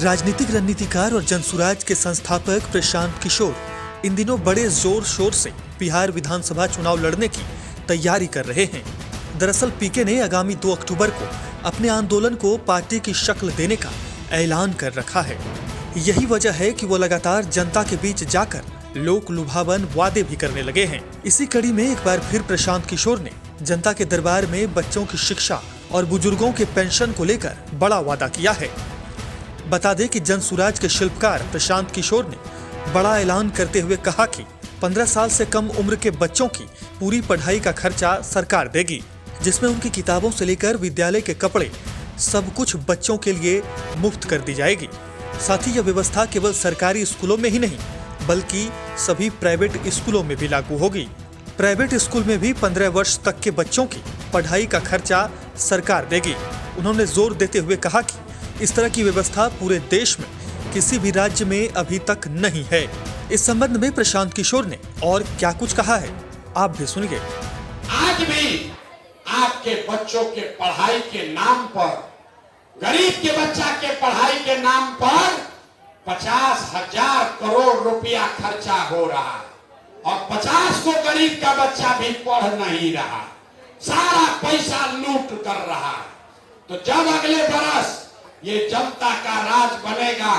राजनीतिक रणनीतिकार और जनसुराज के संस्थापक प्रशांत किशोर इन दिनों बड़े जोर शोर से बिहार विधानसभा चुनाव लड़ने की तैयारी कर रहे हैं। दरअसल पीके ने आगामी 2 अक्टूबर को अपने आंदोलन को पार्टी की शक्ल देने का ऐलान कर रखा है। यही वजह है कि वो लगातार जनता के बीच जाकर लोक लुभावन वादे भी करने लगे हैं। इसी कड़ी में एक बार फिर प्रशांत किशोर ने जनता के दरबार में बच्चों की शिक्षा और बुजुर्गों के पेंशन को लेकर बड़ा वादा किया है। बता दें कि जनसुराज के शिल्पकार प्रशांत किशोर ने बड़ा ऐलान करते हुए कहा कि 15 साल से कम उम्र के बच्चों की पूरी पढ़ाई का खर्चा सरकार देगी, जिसमें उनकी किताबों से लेकर विद्यालय के कपड़े सब कुछ बच्चों के लिए मुफ्त कर दी जाएगी। साथ ही यह व्यवस्था केवल सरकारी स्कूलों में ही नहीं बल्कि सभी प्राइवेट स्कूलों में भी लागू होगी। प्राइवेट स्कूल में भी 15 वर्ष तक के बच्चों की पढ़ाई का खर्चा सरकार देगी। उन्होंने जोर देते हुए कहा कि इस तरह की व्यवस्था पूरे देश में किसी भी राज्य में अभी तक नहीं है। इस संबंध में प्रशांत किशोर ने और क्या कुछ कहा है, आप भी सुनिए। आज भी आपके बच्चों के पढ़ाई के नाम पर, गरीब के बच्चा के पढ़ाई के नाम पर 50,000 करोड़ रुपया खर्चा हो रहा है और 50 को गरीब का बच्चा भी पढ़ नहीं रहा, सारा पैसा लूट कर रहा है। तो जब अगले बरस ये जनता का राज बनेगा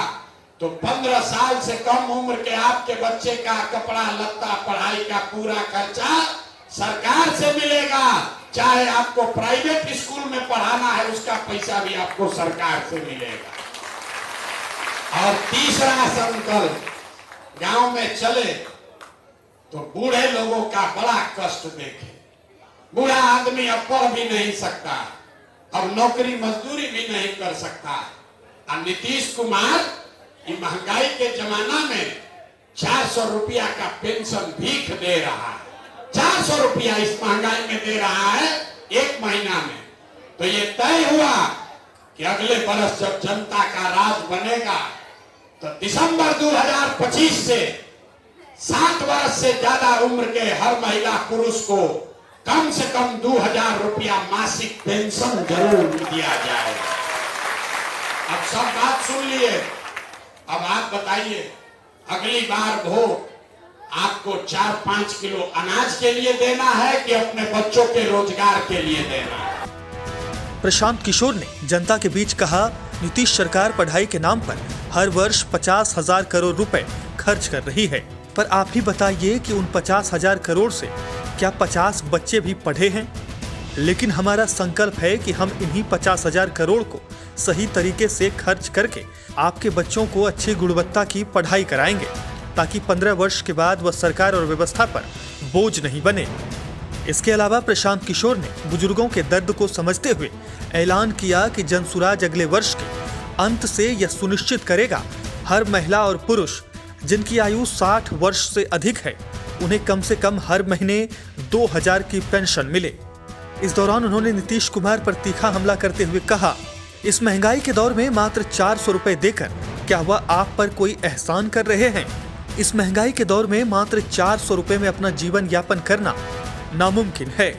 तो 15 साल से कम उम्र के आपके बच्चे का कपड़ा लत्ता पढ़ाई का पूरा खर्चा सरकार से मिलेगा। चाहे आपको प्राइवेट स्कूल में पढ़ाना है उसका पैसा भी आपको सरकार से मिलेगा। और तीसरा संकल्प, गांव में चले तो बूढ़े लोगों का बड़ा कष्ट देखे। बूढ़ा आदमी अब पढ़ भी नहीं सकता, अब नौकरी मजदूरी भी नहीं कर सकता। और नीतीश कुमार ये महंगाई के जमाना में 400 रुपया का पेंशन भीख दे रहा है। 400 रुपया इस महंगाई में दे रहा है एक महीना में। तो ये तय हुआ कि अगले बरस जब जनता का राज बनेगा तो दिसंबर 2025 से 60 वर्ष से ज्यादा उम्र के हर महिला पुरुष को कम से कम 2000 रुपया मासिक पेंशन जरूर दिया जाएगा। अब सब बात सुन लिए, अब आप बताइए अगली बार वोट आपको 4-5 किलो अनाज के लिए देना है कि अपने बच्चों के रोजगार के लिए देना है। प्रशांत किशोर ने जनता के बीच कहा, नीतीश सरकार पढ़ाई के नाम पर हर वर्ष 50,000 करोड़ रुपए खर्च कर रही है, पर आप ही बताइए कि उन 50,000 करोड़ से क्या 50 बच्चे भी पढ़े हैं? लेकिन हमारा संकल्प है कि हम इन्हीं 50,000 करोड़ को सही तरीके से खर्च करके आपके बच्चों को अच्छी गुणवत्ता की पढ़ाई कराएंगे ताकि 15 वर्ष के बाद वह सरकार और व्यवस्था पर बोझ नहीं बने। इसके अलावा प्रशांत किशोर ने बुजुर्गों के दर्द को समझते हुए ऐलान किया कि जनसुराज अगले वर्ष के अंत से यह सुनिश्चित करेगा हर महिला और पुरुष जिनकी आयु 60 वर्ष से अधिक है उन्हें कम से कम हर महीने 2000 की पेंशन मिले। इस दौरान उन्होंने नीतीश कुमार पर तीखा हमला करते हुए कहा, इस महंगाई के दौर में मात्र 400 रुपए देकर क्या वह आप पर कोई एहसान कर रहे हैं? इस महंगाई के दौर में मात्र 400 रुपए में अपना जीवन यापन करना नामुमकिन है।